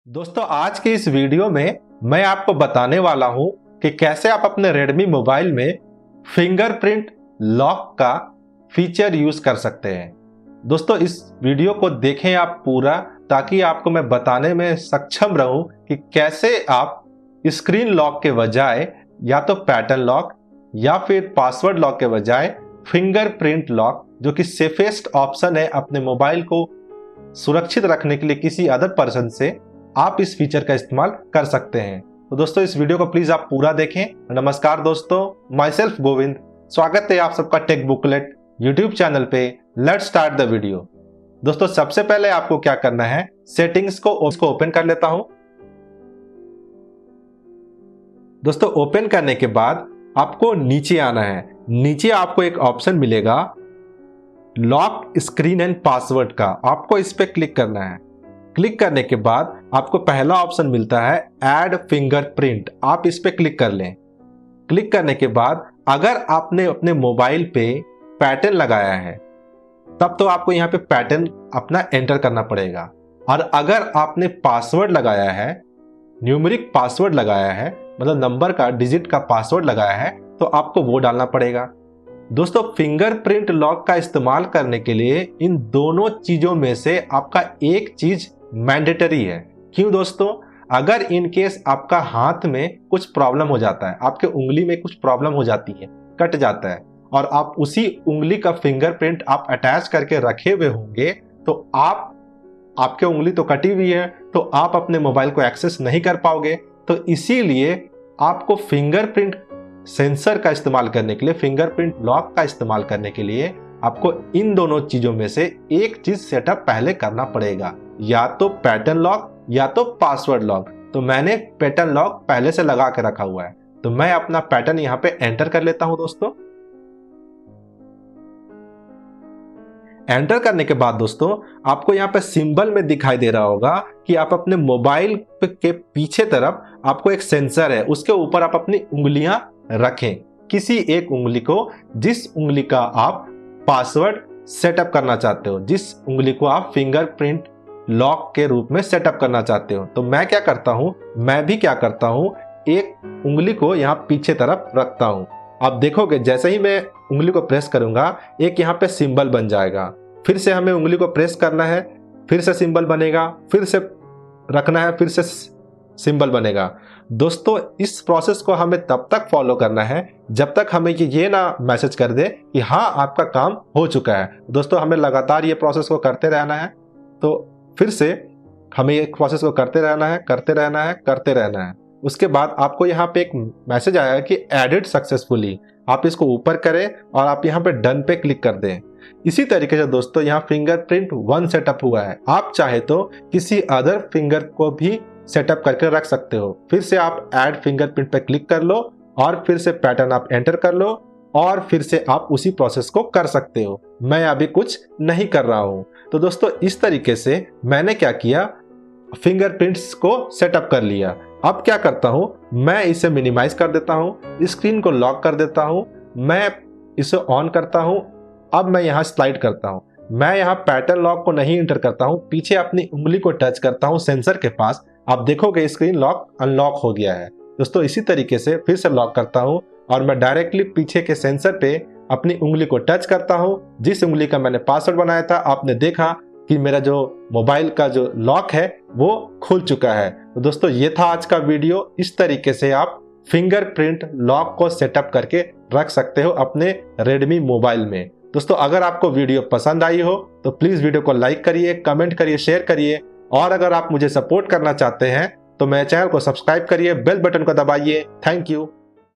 दोस्तों आज के इस वीडियो में मैं आपको बताने वाला हूं कि कैसे आप अपने Redmi मोबाइल में फिंगरप्रिंट लॉक का फीचर यूज कर सकते हैं। दोस्तों इस वीडियो को देखें आप पूरा, ताकि आपको मैं बताने में सक्षम रहूं कि कैसे आप स्क्रीन लॉक के बजाय या तो पैटर्न लॉक या फिर पासवर्ड लॉक के बजाय फिंगरप्रिंट लॉक, जो कि सेफेस्ट ऑप्शन है अपने मोबाइल को सुरक्षित रखने के लिए किसी अदर पर्सन से, आप इस फीचर का इस्तेमाल कर सकते हैं। तो दोस्तों इस वीडियो को प्लीज आप पूरा देखें। नमस्कार दोस्तों, माई सेल्फ गोविंद, स्वागत है आप सबका टेक बुकलेट यूट्यूब चैनल पे। Let's start the video. दोस्तों सबसे पहले आपको क्या करना है, सेटिंग्स को उसको ओपन कर लेता हूं। दोस्तों ओपन करने के बाद आपको नीचे आना है। नीचे आपको एक ऑप्शन मिलेगा लॉक स्क्रीन एंड पासवर्ड का, आपको इस पे क्लिक करना है। क्लिक करने के बाद आपको पहला ऑप्शन मिलता है ऐड फिंगरप्रिंट, आप इस पे क्लिक कर लें। क्लिक करने के बाद अगर आपने अपने मोबाइल पे पैटर्न लगाया है तब तो आपको यहाँ पे पैटर्न अपना एंटर करना पड़ेगा, और अगर आपने पासवर्ड लगाया है, न्यूमेरिक पासवर्ड लगाया है, मतलब नंबर का डिजिट का पासवर्ड लगाया है, तो आपको वो डालना पड़ेगा। दोस्तों फिंगरप्रिंट लॉक का इस्तेमाल करने के लिए इन दोनों चीजों में से आपका एक चीज मैंडेटरी है। क्यों दोस्तों? अगर इन केस आपका हाथ में कुछ प्रॉब्लम हो जाता है, आपके उंगली में कुछ प्रॉब्लम हो जाती है, कट जाता है, और आप उसी उंगली का फिंगरप्रिंट आप अटैच करके रखे हुए होंगे, तो आपके उंगली तो कटी हुई है, तो आप अपने मोबाइल को एक्सेस नहीं कर पाओगे। तो इसीलिए आपको फिंगरप्रिंट सेंसर का इस्तेमाल करने के लिए, फिंगरप्रिंट लॉक का इस्तेमाल करने के लिए आपको इन दोनों चीजों में से एक चीज सेटअप पहले करना पड़ेगा, या तो पैटर्न लॉक या तो पासवर्ड लॉक। तो मैंने पैटर्न लॉक पहले से लगा के रखा हुआ है, तो मैं अपना पैटर्न यहां पे एंटर कर लेता हूं। दोस्तों एंटर करने के बाद दोस्तों आपको यहाँ पे सिंबल में दिखाई दे रहा होगा कि आप अपने मोबाइल के पीछे तरफ आपको एक सेंसर है, उसके ऊपर आप अपनी उंगलियां रखें, किसी एक उंगली को, जिस उंगली का आप पासवर्ड सेटअप करना चाहते हो, जिस उंगली को आप फिंगरप्रिंट लॉक के रूप में सेटअप करना चाहते हो। तो मैं क्या करता हूं, एक उंगली को यहां पीछे तरफ रखता हूं। आप देखोगे जैसे ही मैं उंगली को प्रेस करूंगा, एक यहां पे सिंबल बन जाएगा, फिर से हमें उंगली को प्रेस करना है, फिर से सिंबल बनेगा, फिर से रखना है, फिर से सिंबल बनेगा। दोस्तों इस प्रोसेस को हमें तब तक फॉलो करना है जब तक हमें ये ना मैसेज कर दे कि हाँ आपका काम हो चुका है। दोस्तों हमें लगातार ये प्रोसेस को करते रहना है। तो फिर से हमें एक प्रोसेस को करते रहना है। उसके बाद आपको यहाँ पे एक मैसेज आया कि एडिट सक्सेसफुली, आप इसको ऊपर करें और आप यहाँ पे डन पे क्लिक कर दें। इसी तरीके से दोस्तों यहाँ फिंगरप्रिंट 1 सेटअप हुआ है। आप चाहे तो किसी अदर फिंगर को भी सेटअप करके रख सकते हो। फिर से आप ऐड फिंगरप्रिंट पे क्लिक कर लो और फिर से पैटर्न आप एंटर कर लो, और फिर से आप उसी प्रोसेस को कर सकते हो। मैं अभी कुछ नहीं कर रहा हूं। तो दोस्तों इस तरीके से मैंने क्या किया, फिंगरप्रिंट्स को सेटअप कर लिया। अब क्या करता हूं, मैं इसे मिनिमाइज कर देता हूं, स्क्रीन को लॉक कर देता हूं, मैं इसे ऑन करता हूं। अब मैं यहां स्लाइड करता हूं, मैं यहां पैटर्न लॉक को नहीं एंटर करता हूं, पीछे अपनी उंगली को टच करता हूं सेंसर के पास। आप देखोगे स्क्रीन लॉक अनलॉक हो गया है। दोस्तों इसी तरीके से फिर से लॉक करता हूं और मैं डायरेक्टली पीछे के सेंसर पे अपनी उंगली को टच करता हूं, जिस उंगली का मैंने पासवर्ड बनाया था। आपने देखा कि मेरा जो मोबाइल का जो लॉक है वो खुल चुका है। तो दोस्तों ये था आज का वीडियो। इस तरीके से आप फिंगरप्रिंट लॉक को सेटअप करके रख सकते हो अपने Redmi मोबाइल में। दोस्तों अगर आपको वीडियो पसंद आई हो तो प्लीज वीडियो को लाइक करिए, कमेंट करिए, शेयर करिए, और अगर आप मुझे सपोर्ट करना चाहते हैं तो मेरे चैनल को सब्सक्राइब करिए, बेल बटन को दबाइए। Thank you.